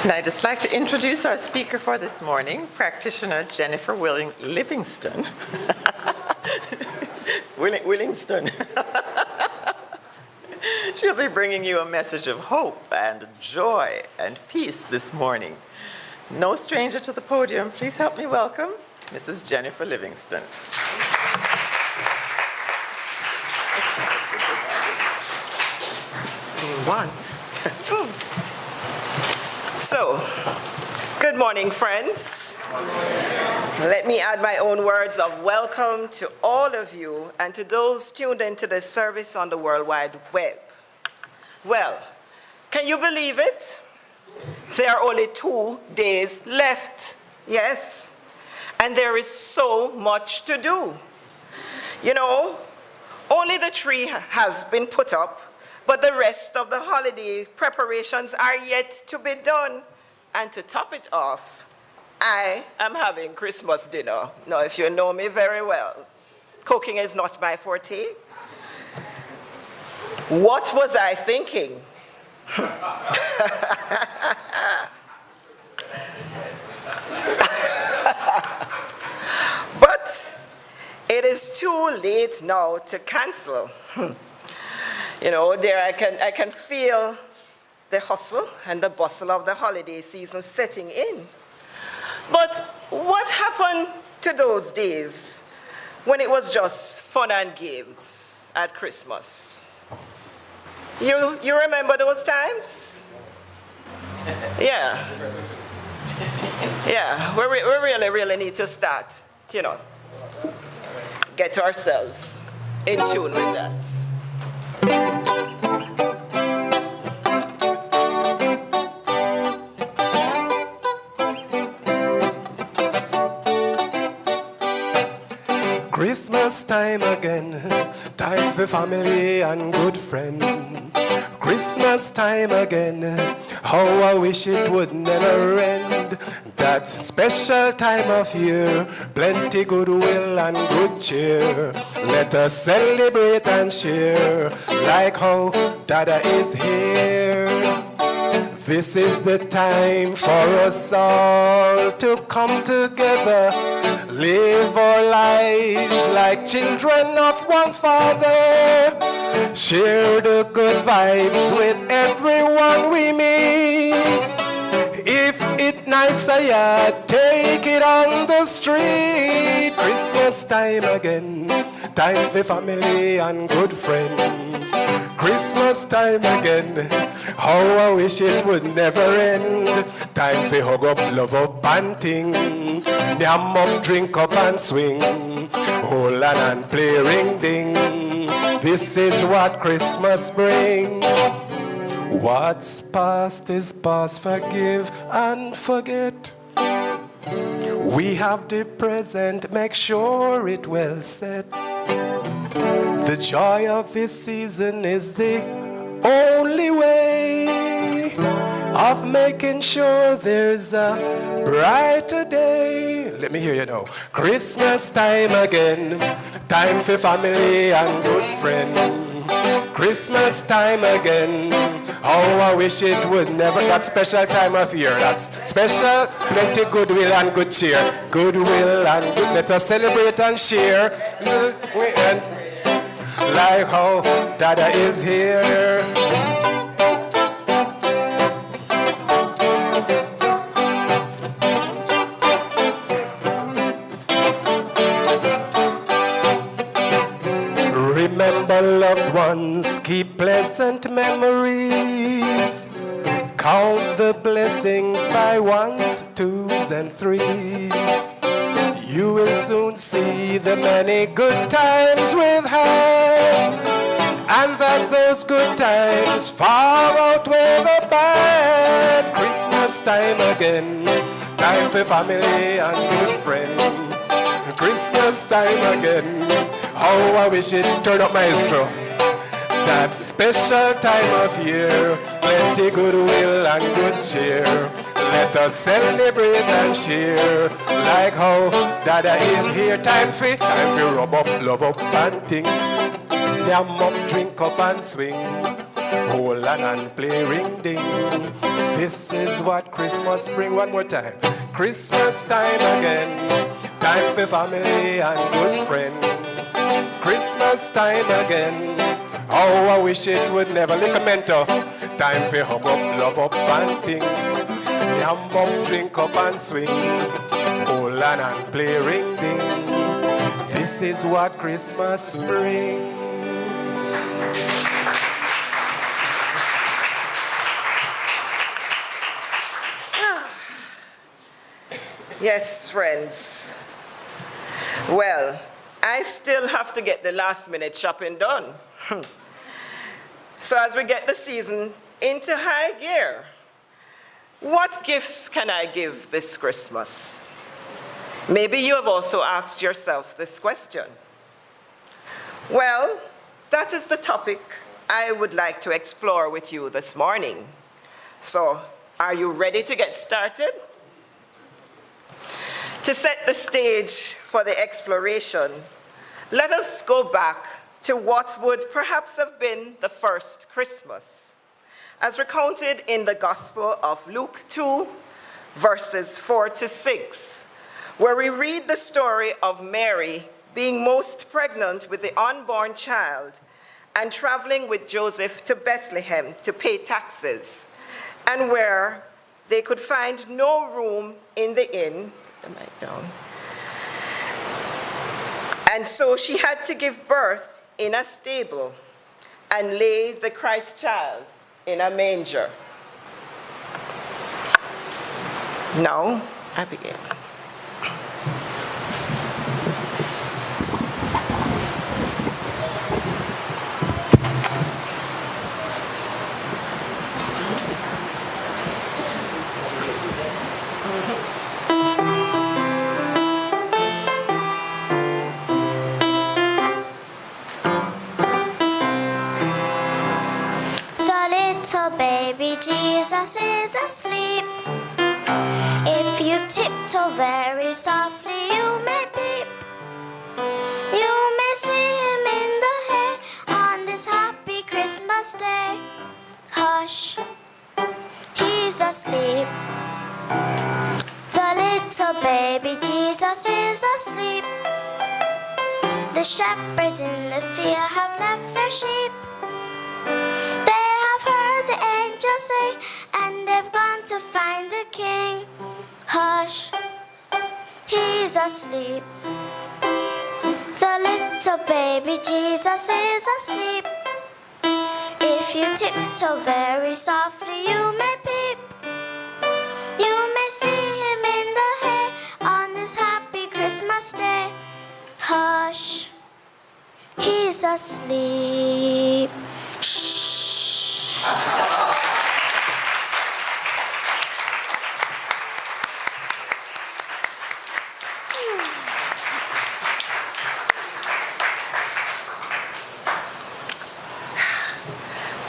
And I'd just like to introduce our speaker for this morning, practitioner Jennifer Livingstone. Livingstone. She'll be bringing you a message of hope and joy and peace this morning. No stranger to the podium, please help me welcome Mrs. Jennifer Livingstone. One. So, good morning, friends. Let me add my own words of welcome to all of you and to those tuned into this service on the World Wide Web. Well, can you believe it? There are only 2 days left, yes, and there is so much to do. You know, only the tree has been put up, but the rest of the holiday preparations are yet to be done. And to top it off, I am having Christmas dinner. Now, if you know me very well, cooking is not my forte. What was I thinking? But it is too late now to cancel. You know, there I can feel the hustle and the bustle of the holiday season setting in. But what happened to those days when it was just fun and games at Christmas? You remember those times? Yeah. Yeah, we really need to start, you know, get ourselves in tune with that. Christmas time again, time for family and good friend. Christmas time again, how I wish it would never end. That special time of year, plenty goodwill and good cheer. Let us celebrate and share, like how Dada is here. This is the time for us all to come together, live our lives like children of one Father. Share the good vibes with everyone we meet. If it nice, take it on the street. Christmas time again, time for family and good friend. Christmas time again, how I wish it would never end. Time for hug up, love up, and ting. Yam up, drink up and swing. Hold on and play ring ding. This is what Christmas brings. What's past is past, forgive and forget. We have the present, make sure it well set. The joy of this season is the only way of making sure there's a brighter day. Let me hear you now. Christmas time again, time for family and good friend. Christmas time again, how I wish it would never. That special time of year, that's special, plenty goodwill and good cheer. Goodwill and good, let us celebrate and share. And like how Dada is here. Remember loved ones, keep pleasant memories. Count the blessings by ones, twos, and threes. You will soon see the many good times we've had, and that those good times far outweigh the bad. Christmas time again, time for family and good friend. Christmas time again, how I wish it. Turn up, maestro. That special time of year, plenty goodwill and good cheer. Let us celebrate and share, like how Dada is here. Time for rub up, love up, and ting. Yam up, drink up, and swing. Hold on and play ring ding. This is what Christmas bring. One more time. Christmas time again. Time for family and good friend. Christmas time again. Oh, I wish it would never. Lick a mentor. Time for hug up, love up and ting. Yam up, drink up and swing. Hold on and play ring ding. This is what Christmas brings. Yes, friends. Well, I still have to get the last minute shopping done. So as we get the season into high gear, what gifts can I give this Christmas? Maybe you have also asked yourself this question. Well, that is the topic I would like to explore with you this morning. So, are you ready to get started? To set the stage for the exploration, let us go back to what would perhaps have been the first Christmas, as recounted in the Gospel of Luke 2, verses 4 to 6, where we read the story of Mary being most pregnant with the unborn child and traveling with Joseph to Bethlehem to pay taxes, and where they could find no room in the inn. And so she had to give birth in a stable and lay the Christ child in a manger. Now, Abigail. Jesus is asleep. If you tiptoe very softly, you may peep. You may see him in the hay on this happy Christmas day. Hush, he's asleep. The little baby Jesus is asleep. The shepherds in the field have left their sheep. The angels sing, and they've gone to find the king. Hush, he's asleep. The little baby Jesus is asleep. If you tiptoe very softly, you may peep. You may see him in the hay on this happy Christmas day. Hush, he's asleep.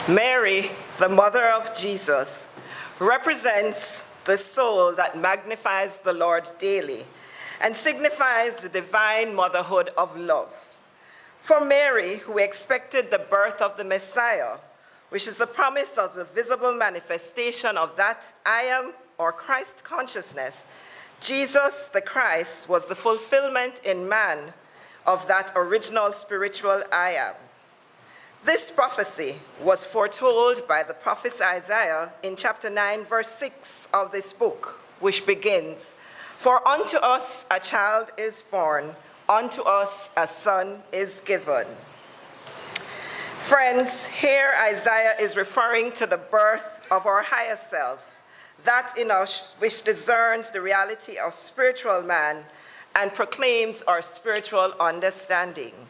Mary, the mother of Jesus, represents the soul that magnifies the Lord daily and signifies the divine motherhood of love. For Mary, who expected the birth of the Messiah, which is the promise of the visible manifestation of that I am or Christ consciousness, Jesus the Christ was the fulfillment in man of that original spiritual I am. This prophecy was foretold by the prophet Isaiah in chapter 9, verse 6 of this book, which begins, "For unto us a child is born, unto us a son is given." Friends, here Isaiah is referring to the birth of our higher self, that in us which discerns the reality of spiritual man and proclaims our spiritual understanding.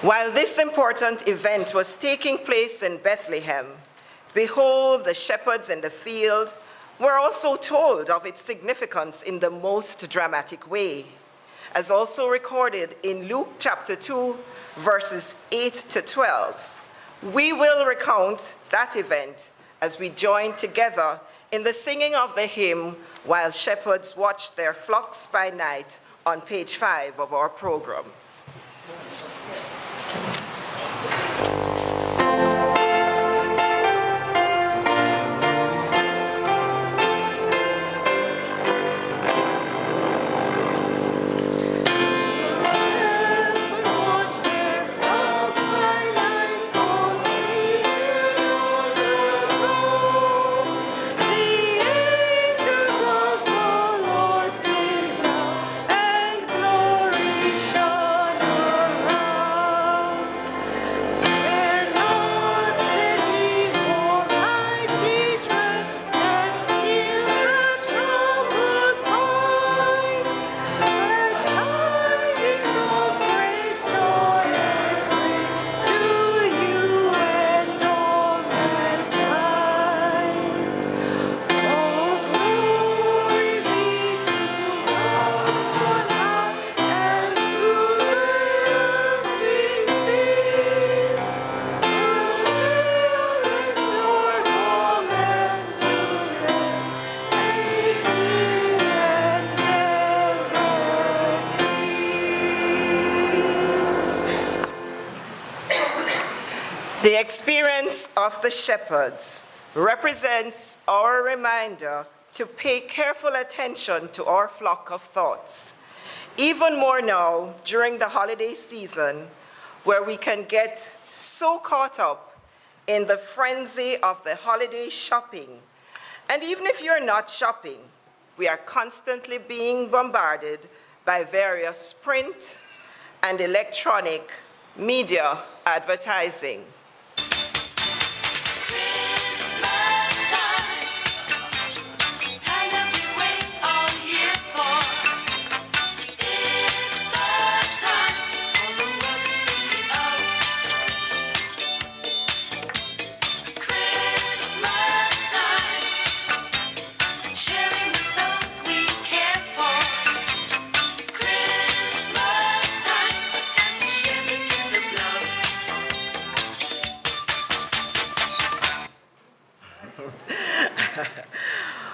While this important event was taking place in Bethlehem, behold, the shepherds in the field were also told of its significance in the most dramatic way, as also recorded in Luke chapter 2, verses 8 to 12. We will recount that event as we join together in the singing of the hymn, "While Shepherds Watch Their Flocks by Night," on page 5 of our program. The experience of the shepherds represents our reminder to pay careful attention to our flock of thoughts, even more now during the holiday season, where we can get so caught up in the frenzy of the holiday shopping. And even if you're not shopping, we are constantly being bombarded by various print and electronic media advertising.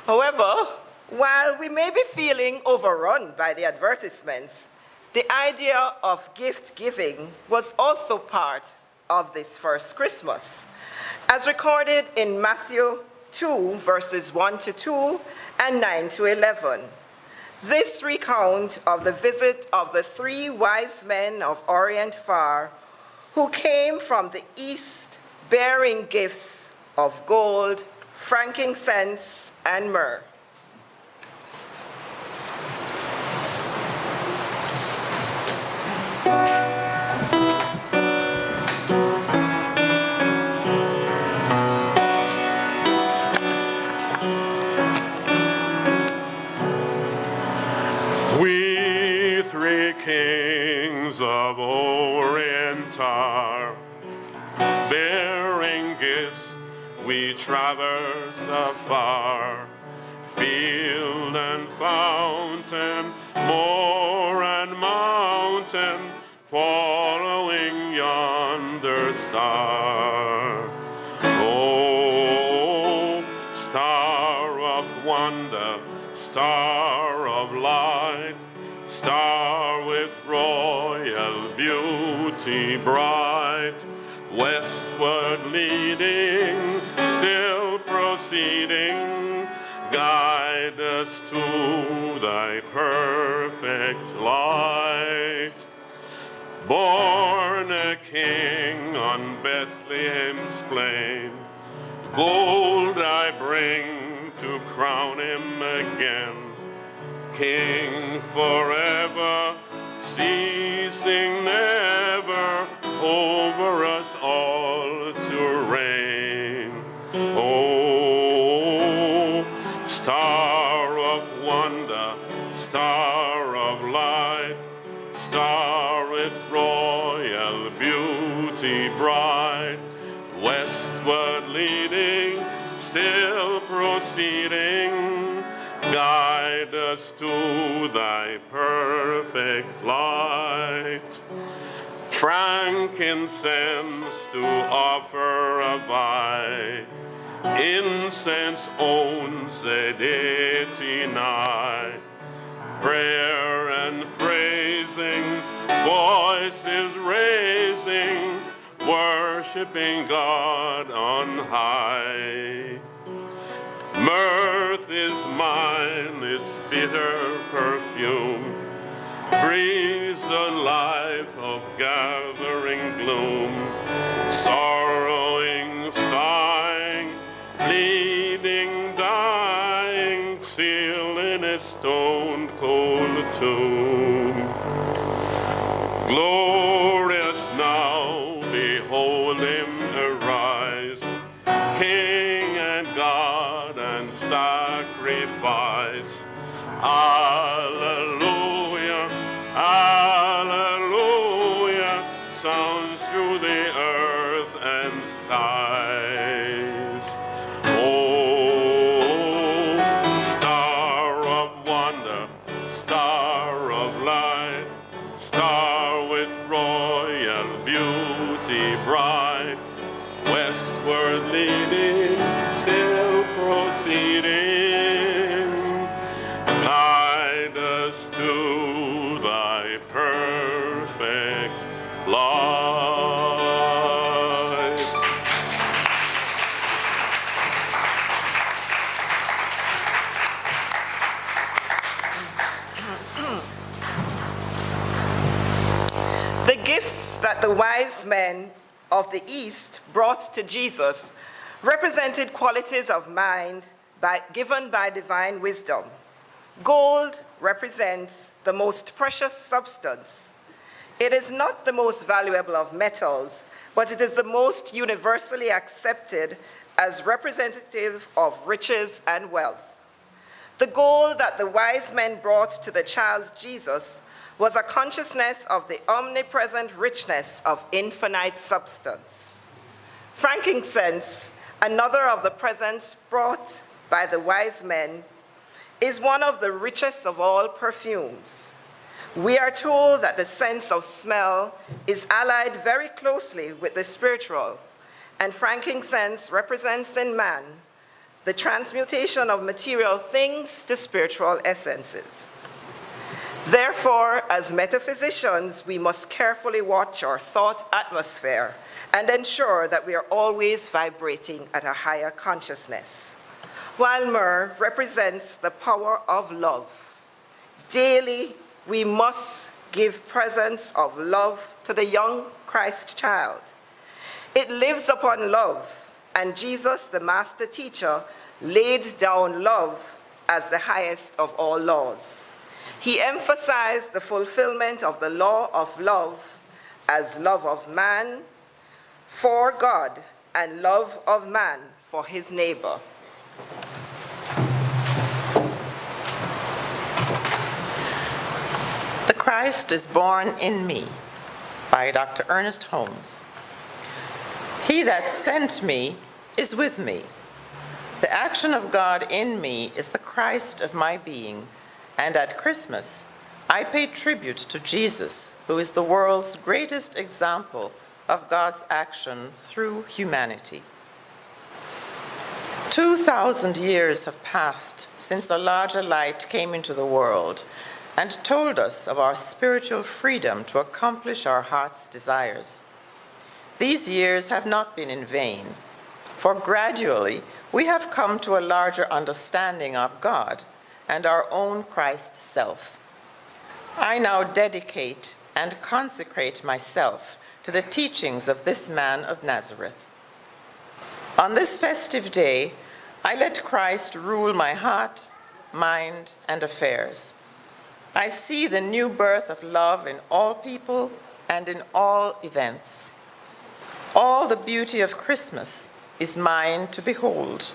However, while we may be feeling overrun by the advertisements, the idea of gift giving was also part of this first Christmas, as recorded in Matthew 2, verses 1 to 2 and 9 to 11. This recount of the visit of the 3 wise men of Orient far, who came from the east bearing gifts of gold, frankincense, and myrrh. We 3 kings of Orient are, bearing gifts we traverse afar, field and fountain, moor and mountain, following yonder star. Oh, star of wonder, star of light, star with royal beauty bright, westward leading, still proceeding, guide us to thy perfect light. Born a king on Bethlehem's plain, gold I bring to crown him again, King forever, ceasing never, over us all to reign. Oh, star of wonder, star of light, star with royal beauty bright, westward leading, still proceeding, guide us to thy perfect light. Frankincense to offer abide, incense owns the deity nigh, prayer and praising, voices raising, worshiping God on high. Mirth is mine, its bitter perfume, breathes the life of gathering gloom, sorrowing, sighing, bleeding, dying, sealed in its stone-cold tomb. Glorious now, behold him arise, King and God and sacrifice. Alleluia, alleluia, sounds through the earth and skies. Oh, star of wonder, star of light, star with royal beauty bright, westward leading, still proceeding, guide us to thy perfect light. that the wise men of the East brought to Jesus represented qualities of mind given by divine wisdom. Gold represents the most precious substance. It is not the most valuable of metals, but it is the most universally accepted as representative of riches and wealth. The gold that the wise men brought to the child Jesus was a consciousness of the omnipresent richness of infinite substance. Frankincense, another of the presents brought by the wise men, is one of the richest of all perfumes. We are told that the sense of smell is allied very closely with the spiritual, and frankincense represents in man the transmutation of material things to spiritual essences. Therefore, as metaphysicians, we must carefully watch our thought atmosphere and ensure that we are always vibrating at a higher consciousness. While myrrh represents the power of love, daily we must give presents of love to the young Christ child. It lives upon love, and Jesus, the master teacher, laid down love as the highest of all laws. He emphasized the fulfillment of the law of love as love of man for God and love of man for his neighbor. The Christ is Born in Me by Dr. Ernest Holmes. He that sent me is with me. The action of God in me is the Christ of my being, and at Christmas, I pay tribute to Jesus, who is the world's greatest example of God's action through humanity. 2,000 years have passed since a larger light came into the world and told us of our spiritual freedom to accomplish our heart's desires. These years have not been in vain, for gradually we have come to a larger understanding of God and our own Christ self. I now dedicate and consecrate myself to the teachings of this man of Nazareth. On this festive day, I let Christ rule my heart, mind, and affairs. I see the new birth of love in all people and in all events. All the beauty of Christmas is mine to behold.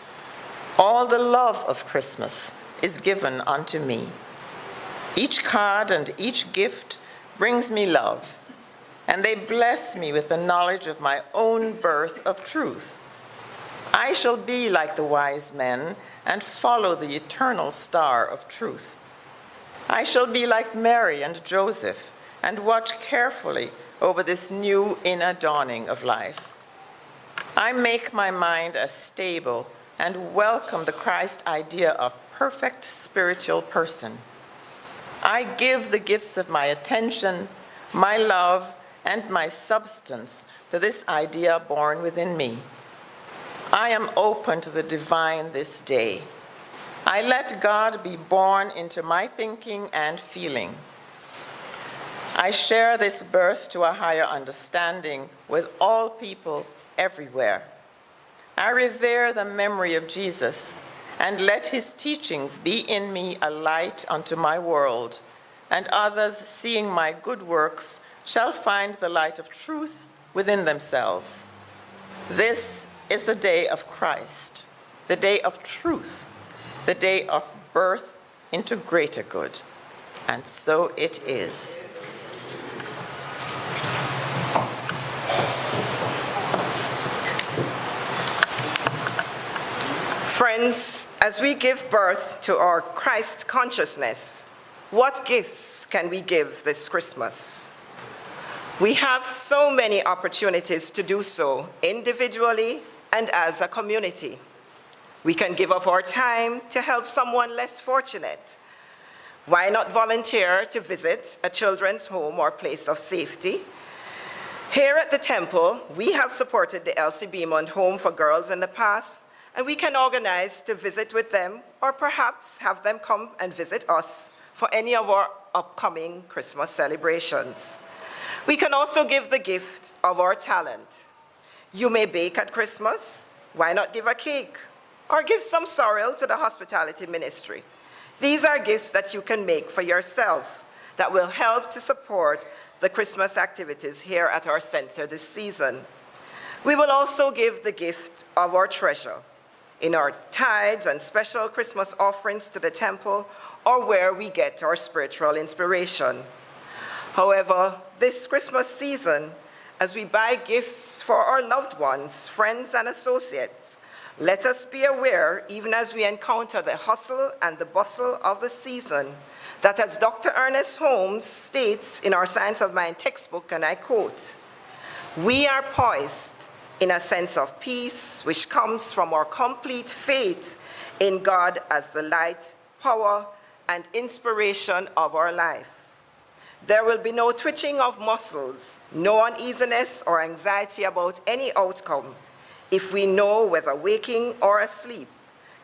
All the love of Christmas is given unto me. Each card and each gift brings me love, and they bless me with the knowledge of my own birth of truth. I shall be like the wise men and follow the eternal star of truth. I shall be like Mary and Joseph and watch carefully over this new inner dawning of life. I make my mind as stable and welcome the Christ idea of perfect spiritual person. I give the gifts of my attention, my love, and my substance to this idea born within me. I am open to the divine this day. I let God be born into my thinking and feeling. I share this birth to a higher understanding with all people everywhere. I revere the memory of Jesus and let his teachings be in me a light unto my world, and others seeing my good works shall find the light of truth within themselves. This is the day of Christ, the day of truth, the day of birth into greater good. And so it is. Friends, as we give birth to our Christ consciousness, what gifts can we give this Christmas? We have so many opportunities to do so individually and as a community. We can give of our time to help someone less fortunate. Why not volunteer to visit a children's home or place of safety? Here at the temple, we have supported the Elsie Beamont Home for Girls in the past, and we can organize to visit with them or perhaps have them come and visit us for any of our upcoming Christmas celebrations. We can also give the gift of our talent. You may bake at Christmas. Why not give a cake? Or give some sorrel to the hospitality ministry. These are gifts that you can make for yourself that will help to support the Christmas activities here at our center this season. We will also give the gift of our treasure in our tithes and special Christmas offerings to the temple, or where we get our spiritual inspiration. However, this Christmas season, as we buy gifts for our loved ones, friends, and associates, let us be aware, even as we encounter the hustle and the bustle of the season, that as Dr. Ernest Holmes states in our Science of Mind textbook, and I quote, "We are poised in a sense of peace which comes from our complete faith in God as the light, power, and inspiration of our life. There will be no twitching of muscles, no uneasiness or anxiety about any outcome, if we know, whether waking or asleep,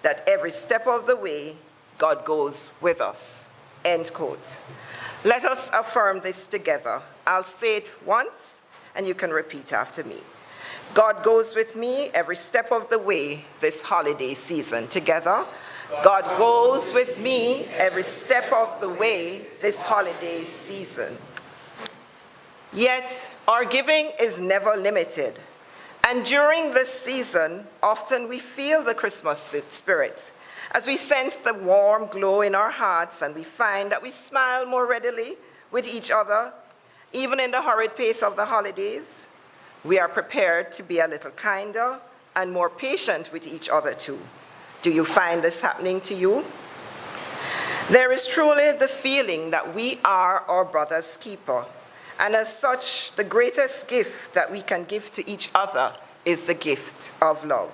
that every step of the way, God goes with us." End quote. Let us affirm this together. I'll say it once, and you can repeat after me. God goes with me every step of the way this holiday season. Together. God goes with me every step of the way this holiday season. Yet, our giving is never limited. And during this season, often we feel the Christmas spirit as we sense the warm glow in our hearts, and we find that we smile more readily with each other, even in the hurried pace of the holidays. We are prepared to be a little kinder and more patient with each other too. Do you find this happening to you? There is truly the feeling that we are our brother's keeper, and as such, the greatest gift that we can give to each other is the gift of love.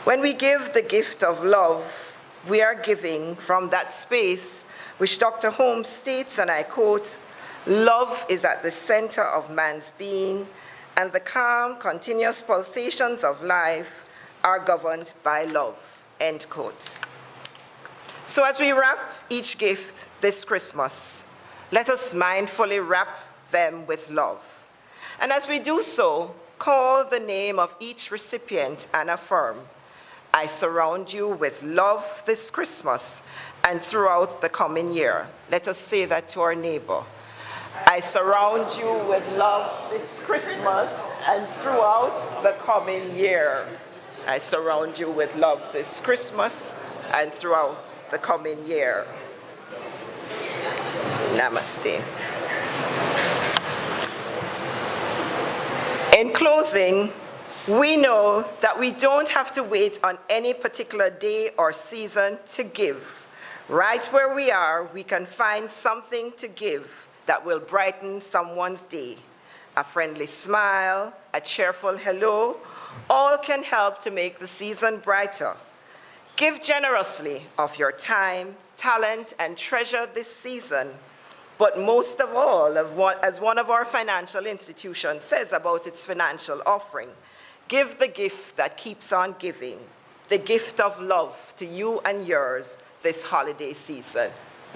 When we give the gift of love, we are giving from that space which Dr. Holmes states, and I quote, "Love is at the center of man's being, and the calm, continuous pulsations of life are governed by love." End quote. So as we wrap each gift this Christmas, let us mindfully wrap them with love. And as we do so, call the name of each recipient and affirm, "I surround you with love this Christmas and throughout the coming year." Let us say that to our neighbor. "I surround you with love this Christmas and throughout the coming year." I surround you with love this Christmas and throughout the coming year. Namaste. In closing, we know that we don't have to wait on any particular day or season to give. Right where we are, we can find something to give that will brighten someone's day. A friendly smile, a cheerful hello, all can help to make the season brighter. Give generously of your time, talent, and treasure this season. But most of all, as one of our financial institutions says about its financial offering, give the gift that keeps on giving, the gift of love to you and yours this holiday season.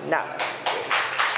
Namaste.